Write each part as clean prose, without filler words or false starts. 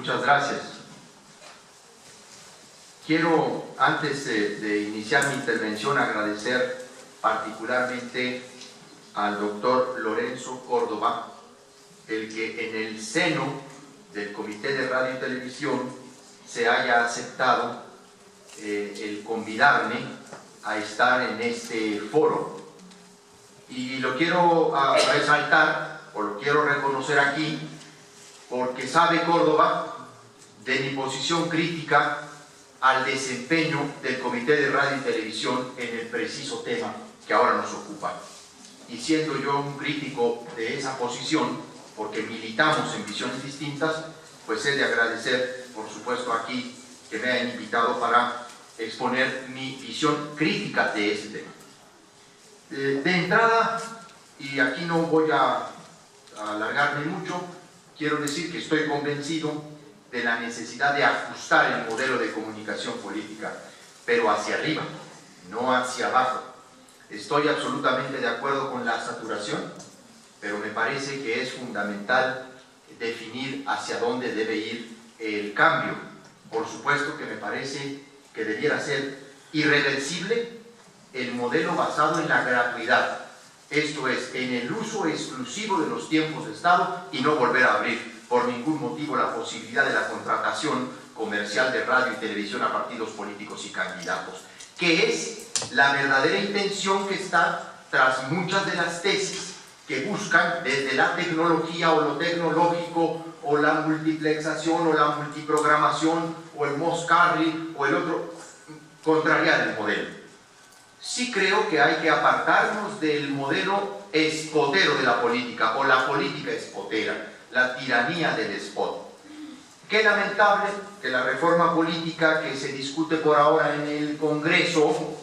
Muchas gracias. Quiero, antes de iniciar mi intervención, agradecer particularmente al doctor Lorenzo Córdoba, el que en el seno del Comité de Radio y Televisión se haya aceptado el convidarme a estar en este foro. Y lo quiero resaltar, o lo quiero reconocer aquí, porque sabe Córdoba de mi posición crítica al desempeño del Comité de Radio y Televisión en el preciso tema que ahora nos ocupa. Y siendo yo un crítico de esa posición, porque militamos en visiones distintas, pues he de agradecer, por supuesto, aquí que me hayan invitado para exponer mi visión crítica de ese tema. De entrada, y aquí no voy a alargarme mucho, quiero decir que estoy convencido de la necesidad de ajustar el modelo de comunicación política, pero hacia arriba, no hacia abajo. Estoy absolutamente de acuerdo con la saturación, pero me parece que es fundamental definir hacia dónde debe ir el cambio. Por supuesto que me parece que debiera ser irreversible el modelo basado en la gratuidad, esto es, en el uso exclusivo de los tiempos de Estado y no volver a abrir por ningún motivo la posibilidad de la contratación comercial de radio y televisión a partidos políticos y candidatos, que es la verdadera intención que está tras muchas de las tesis que buscan desde la tecnología o lo tecnológico o la multiplexación o la multiprogramación o el Moss Carry o el otro, contrariar el modelo. Sí creo que hay que apartarnos del modelo espotero de la política o la política espotera, la tiranía del spot. Qué lamentable que la reforma política que se discute por ahora en el Congreso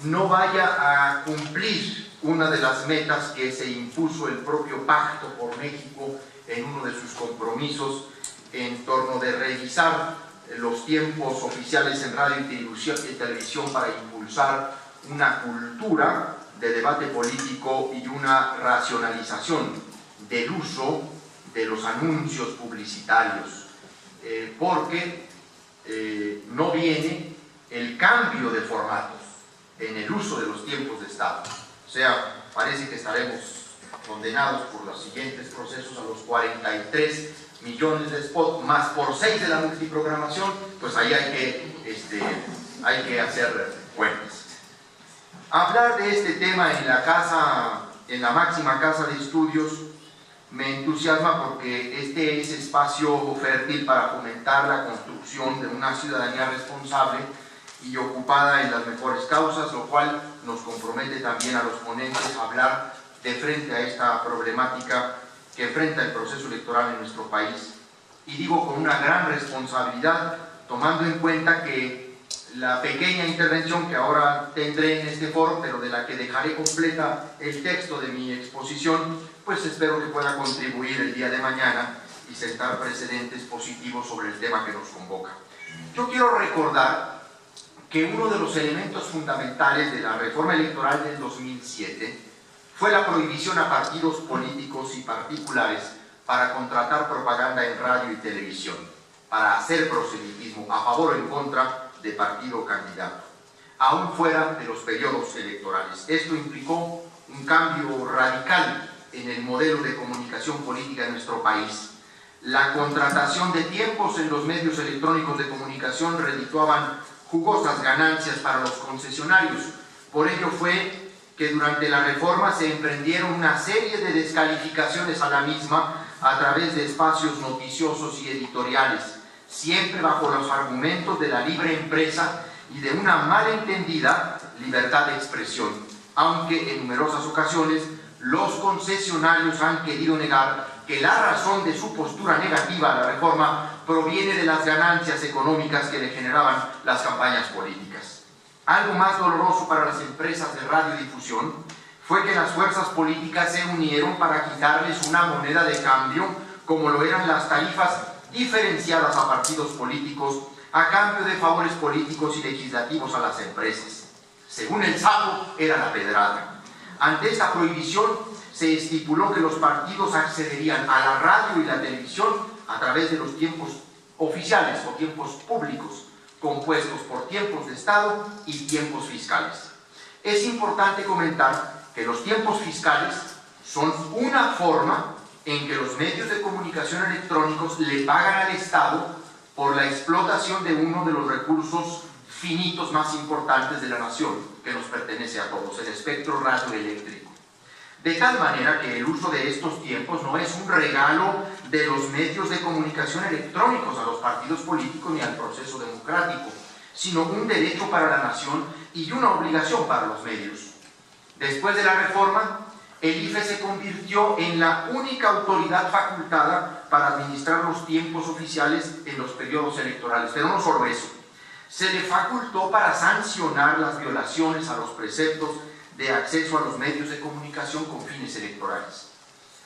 no vaya a cumplir una de las metas que se impuso el propio Pacto por México en uno de sus compromisos en torno de revisar los tiempos oficiales en radio y televisión para impulsar una cultura de debate político y una racionalización del uso de los anuncios publicitarios, porque no viene el cambio de formatos en el uso de los tiempos de Estado. O sea, parece que estaremos condenados por los siguientes procesos a los 43 millones de spots, más por 6 de la multiprogramación, pues ahí hay que hacer cuentas. Hablar de este tema en la máxima casa de estudios, me entusiasma porque este es espacio fértil para fomentar la construcción de una ciudadanía responsable y ocupada en las mejores causas, lo cual nos compromete también a los ponentes a hablar de frente a esta problemática que enfrenta el proceso electoral en nuestro país. Y digo con una gran responsabilidad, tomando en cuenta que la pequeña intervención que ahora tendré en este foro, pero de la que dejaré completa el texto de mi exposición, pues espero que pueda contribuir el día de mañana y sentar precedentes positivos sobre el tema que nos convoca. Yo quiero recordar que uno de los elementos fundamentales de la reforma electoral del 2007 fue la prohibición a partidos políticos y particulares para contratar propaganda en radio y televisión, para hacer proselitismo a favor o en contra de partido o candidato, aún fuera de los periodos electorales. Esto implicó un cambio radical en el modelo de comunicación política de nuestro país. La contratación de tiempos en los medios electrónicos de comunicación redituaban jugosas ganancias para los concesionarios. Por ello fue que durante la reforma se emprendieron una serie de descalificaciones a la misma a través de espacios noticiosos y editoriales, siempre bajo los argumentos de la libre empresa y de una malentendida libertad de expresión, aunque en numerosas ocasiones los concesionarios han querido negar que la razón de su postura negativa a la reforma proviene de las ganancias económicas que le generaban las campañas políticas. Algo más doloroso para las empresas de radiodifusión fue que las fuerzas políticas se unieron para quitarles una moneda de cambio, como lo eran las tarifas diferenciadas a partidos políticos a cambio de favores políticos y legislativos a las empresas. Según el sapo, era la pedrada. Ante esta prohibición se estipuló que los partidos accederían a la radio y la televisión a través de los tiempos oficiales o tiempos públicos, compuestos por tiempos de Estado y tiempos fiscales. Es importante comentar que los tiempos fiscales son una forma en que los medios de comunicación electrónicos le pagan al Estado por la explotación de uno de los recursos finitos más importantes de la nación, que nos pertenece a todos, el espectro radioeléctrico. De tal manera que el uso de estos tiempos no es un regalo de los medios de comunicación electrónicos a los partidos políticos ni al proceso democrático, sino un derecho para la nación y una obligación para los medios. Después de la reforma, el IFE se convirtió en la única autoridad facultada para administrar los tiempos oficiales en los periodos electorales. Pero no solo eso, se le facultó para sancionar las violaciones a los preceptos de acceso a los medios de comunicación con fines electorales.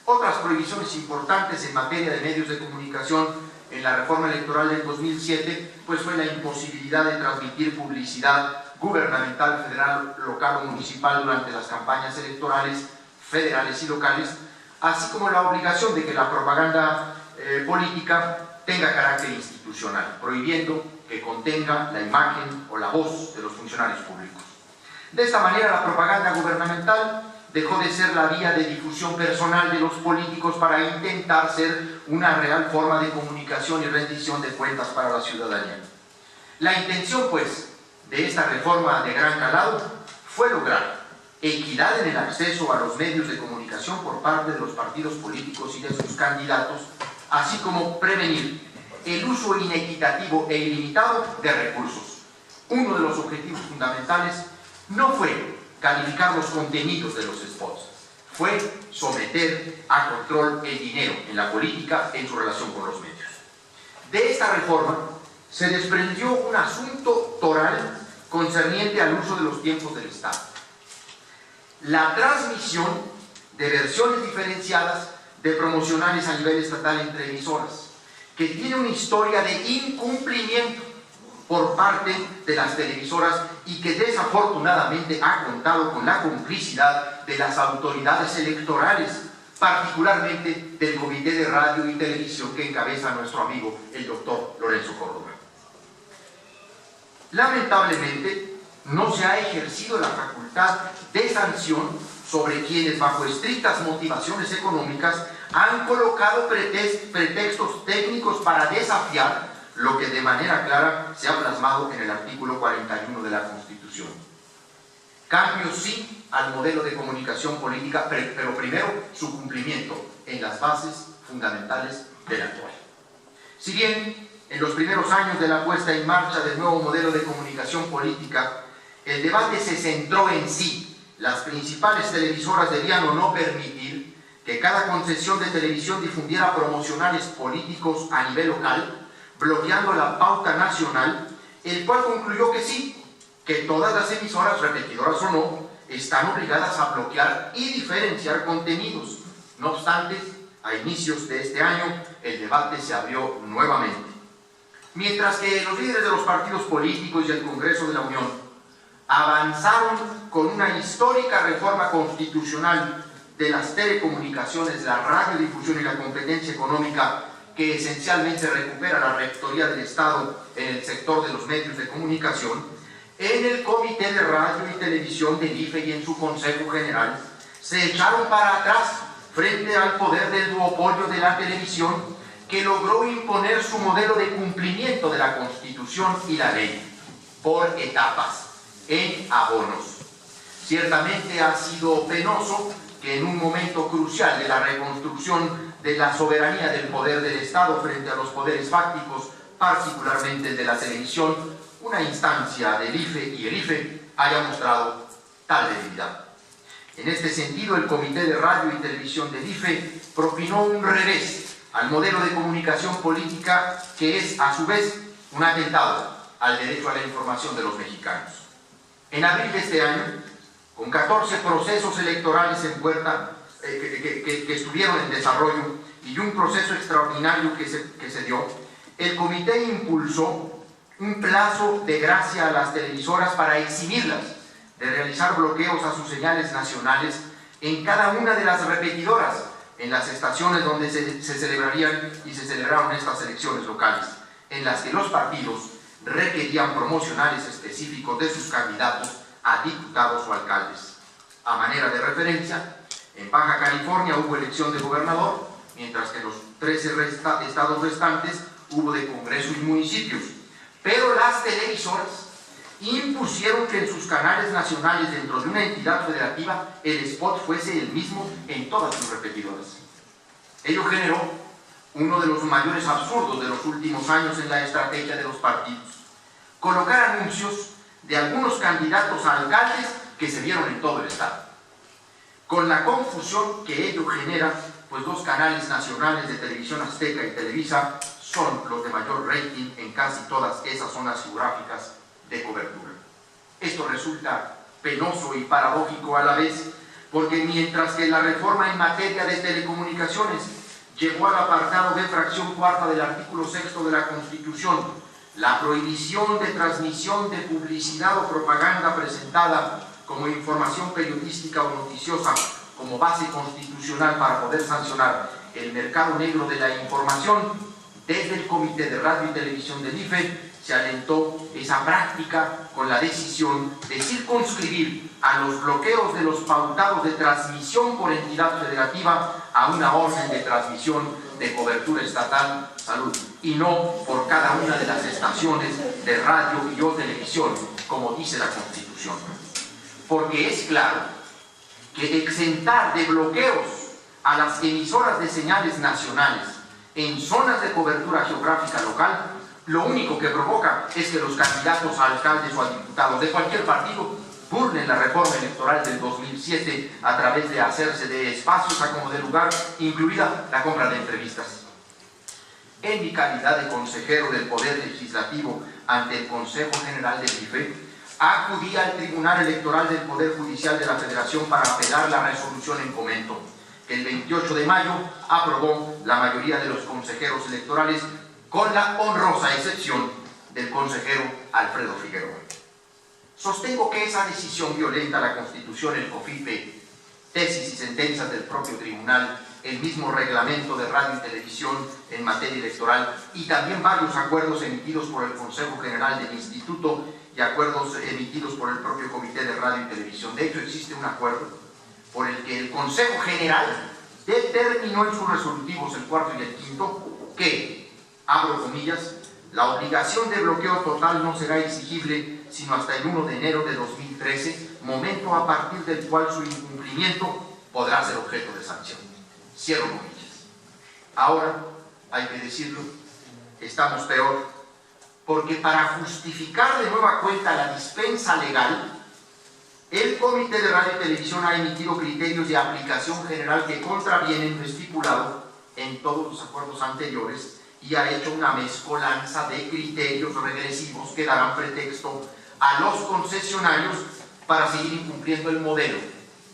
Otras prohibiciones importantes en materia de medios de comunicación en la reforma electoral del 2007 pues fue la imposibilidad de transmitir publicidad gubernamental, federal, local o municipal durante las campañas electorales federales y locales, así como la obligación de que la propaganda política tenga carácter institucional, prohibiendo que contenga la imagen o la voz de los funcionarios públicos. De esta manera, la propaganda gubernamental dejó de ser la vía de difusión personal de los políticos para intentar ser una real forma de comunicación y rendición de cuentas para la ciudadanía. La intención, pues, de esta reforma de gran calado fue lograr equidad en el acceso a los medios de comunicación por parte de los partidos políticos y de sus candidatos, así como prevenir el uso inequitativo e ilimitado de recursos. Uno de los objetivos fundamentales no fue calificar los contenidos de los spots, fue someter a control el dinero en la política en su relación con los medios. De esta reforma se desprendió un asunto toral concerniente al uso de los tiempos del Estado. La transmisión de versiones diferenciadas de promocionales a nivel estatal entre emisoras, que tiene una historia de incumplimiento por parte de las televisoras y que desafortunadamente ha contado con la complicidad de las autoridades electorales, particularmente del Comité de Radio y Televisión que encabeza nuestro amigo el doctor Lorenzo Córdoba. Lamentablemente, no se ha ejercido la facultad de sanción sobre quienes, bajo estrictas motivaciones económicas, han colocado pretextos técnicos para desafiar lo que de manera clara se ha plasmado en el artículo 41 de la Constitución. Cambios sí al modelo de comunicación política, pero primero su cumplimiento en las bases fundamentales del actual. Si bien en los primeros años de la puesta en marcha del nuevo modelo de comunicación política, el debate se centró en si las principales televisoras debían o no permitir que cada concesión de televisión difundiera promocionales políticos a nivel local, bloqueando la pauta nacional, el cual concluyó que sí, que todas las emisoras, repetidoras o no, están obligadas a bloquear y diferenciar contenidos. No obstante, a inicios de este año, el debate se abrió nuevamente. Mientras que los líderes de los partidos políticos y el Congreso de la Unión avanzaron con una histórica reforma constitucional de las telecomunicaciones, la radiodifusión y la competencia económica, que esencialmente recupera la rectoría del Estado en el sector de los medios de comunicación, en el Comité de Radio y Televisión del IFE y en su Consejo General se echaron para atrás frente al poder del duopolio de la televisión, que logró imponer su modelo de cumplimiento de la Constitución y la ley por etapas, en abonos. Ciertamente ha sido penoso que en un momento crucial de la reconstrucción de la soberanía del poder del Estado frente a los poderes fácticos, particularmente de la televisión, una instancia del IFE y el IFE haya mostrado tal debilidad. En este sentido, el Comité de Radio y Televisión del IFE propinó un revés al modelo de comunicación política que es, a su vez, un atentado al derecho a la información de los mexicanos. En abril de este año, con 14 procesos electorales en puerta que estuvieron en desarrollo y un proceso extraordinario que se dio, el comité impulsó un plazo de gracia a las televisoras para eximirlas de realizar bloqueos a sus señales nacionales en cada una de las repetidoras en las estaciones donde se celebrarían y se celebraron estas elecciones locales, en las que los partidos requerían promocionales específicos de sus candidatos a diputados o alcaldes. A manera de referencia, en Baja California hubo elección de gobernador, mientras que en los 13 estados restantes hubo de Congreso y municipios. Pero las televisoras impusieron que en sus canales nacionales dentro de una entidad federativa el spot fuese el mismo en todas sus repetidoras. Ello generó uno de los mayores absurdos de los últimos años en la estrategia de los partidos: colocar anuncios de algunos candidatos a alcaldes que se vieron en todo el estado, con la confusión que ello genera, pues los canales nacionales de Televisión Azteca y Televisa son los de mayor rating en casi todas esas zonas geográficas de cobertura. Esto resulta penoso y paradójico a la vez, porque mientras que la reforma en materia de telecomunicaciones llevó al apartado de fracción cuarta del artículo 6º de la Constitución la prohibición de transmisión de publicidad o propaganda presentada como información periodística o noticiosa como base constitucional para poder sancionar el mercado negro de la información, desde el Comité de Radio y Televisión del IFE se alentó esa práctica con la decisión de circunscribir a los bloqueos de los pautados de transmisión por entidad federativa a una orden de transmisión de cobertura estatal, salud, y no por cada una de las estaciones de radio y o televisión, como dice la Constitución. Porque es claro que exentar de bloqueos a las emisoras de señales nacionales en zonas de cobertura geográfica local, lo único que provoca es que los candidatos a alcaldes o a diputados de cualquier partido burlen la reforma electoral del 2007 a través de hacerse de espacios a como de lugar, incluida la compra de entrevistas. En mi calidad de consejero del Poder Legislativo ante el Consejo General del IFE, acudí al Tribunal Electoral del Poder Judicial de la Federación para apelar la resolución en comento, que el 28 de mayo aprobó la mayoría de los consejeros electorales, con la honrosa excepción del consejero Alfredo Figueroa. Sostengo que esa decisión violenta la Constitución, el COFIPE, tesis y sentencias del propio tribunal, el mismo reglamento de radio y televisión en materia electoral y también varios acuerdos emitidos por el Consejo General del Instituto y acuerdos emitidos por el propio Comité de Radio y Televisión. De hecho, existe un acuerdo por el que el Consejo General determinó en sus resolutivos, el cuarto y el quinto, que, abro comillas, la obligación de bloqueo total no será exigible sino hasta el 1 de enero de 2013, momento a partir del cual su incumplimiento podrá ser objeto de sanción. Cierro comillas. Ahora, hay que decirlo, estamos peor, porque para justificar de nueva cuenta la dispensa legal, el Comité de Radio y Televisión ha emitido criterios de aplicación general que contravienen lo estipulado en todos los acuerdos anteriores y ha hecho una mezcolanza de criterios regresivos que darán pretexto a los concesionarios para seguir incumpliendo el modelo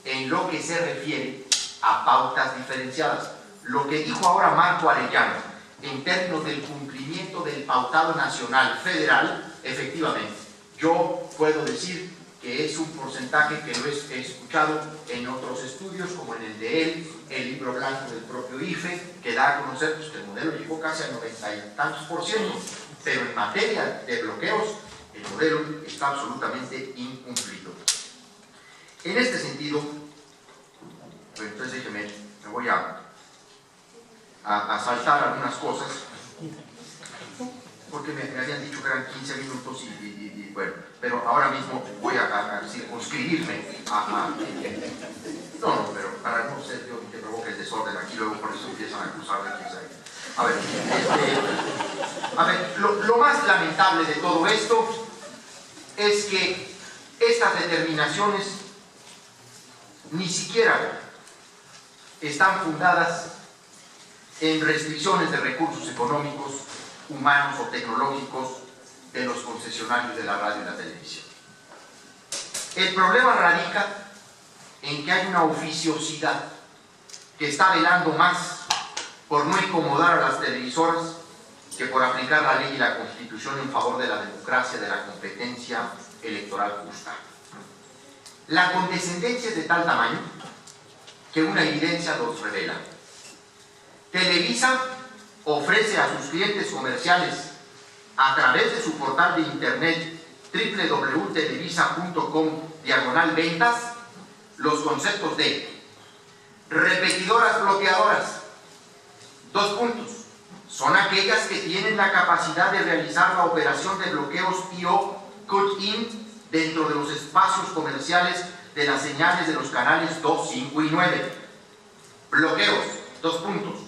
en lo que se refiere a pautas diferenciadas. Lo que dijo ahora Marco Arellano en términos del cumplimiento del pautado nacional federal, efectivamente, yo puedo decir que es un porcentaje que lo he escuchado en otros estudios, como en el de él, el libro blanco del propio IFE, que da a conocer pues, que el modelo llegó casi al 90 y tantos %, pero en materia de bloqueos, el modelo está absolutamente incumplido. En este sentido, pues, entonces déjeme, me voy a saltar algunas cosas, porque me habían dicho que eran 15 minutos y bueno, pero ahora mismo voy a circunscribirme no, pero para no ser yo que provoque el desorden aquí, luego por eso empiezan a acusar de quién sabe. Lo más lamentable de todo esto es que estas determinaciones ni siquiera están fundadas en restricciones de recursos económicos, humanos o tecnológicos de los concesionarios de la radio y la televisión. El problema radica en que hay una oficiosidad que está velando más por no incomodar a las televisoras que por aplicar la ley y la Constitución en favor de la democracia, de la competencia electoral justa. La condescendencia es de tal tamaño que una evidencia los revela. Televisa ofrece a sus clientes comerciales a través de su portal de internet www.televisa.com/ventas los conceptos de repetidoras bloqueadoras. 2 puntos. Son aquellas que tienen la capacidad de realizar la operación de bloqueos y/o cut-in dentro de los espacios comerciales de las señales de los canales 2, 5 y 9. Bloqueos. 2 puntos.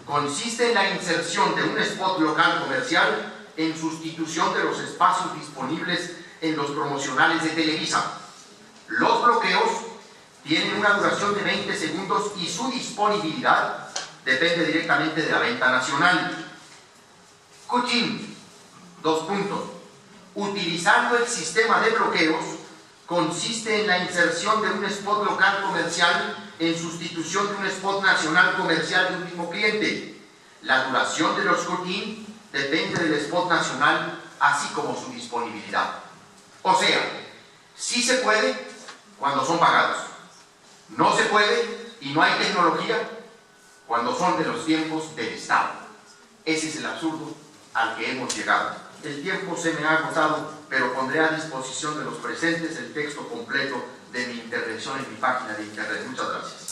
Consiste en la inserción de un spot local comercial en sustitución de los espacios disponibles en los promocionales de Televisa. Los bloqueos tienen una duración de 20 segundos y su disponibilidad depende directamente de la venta nacional. Cut-in. 2 puntos. Utilizando el sistema de bloqueos, consiste en la inserción de un spot local comercial en sustitución de un spot nacional comercial de un mismo cliente. La duración de los cut-in depende del spot nacional, así como su disponibilidad. O sea, sí se puede cuando son pagados. No se puede y no hay tecnología cuando son de los tiempos del Estado. Ese es el absurdo al que hemos llegado. El tiempo se me ha agotado, pero pondré a disposición de los presentes el texto completo de mi intervención en mi página de internet. Muchas gracias.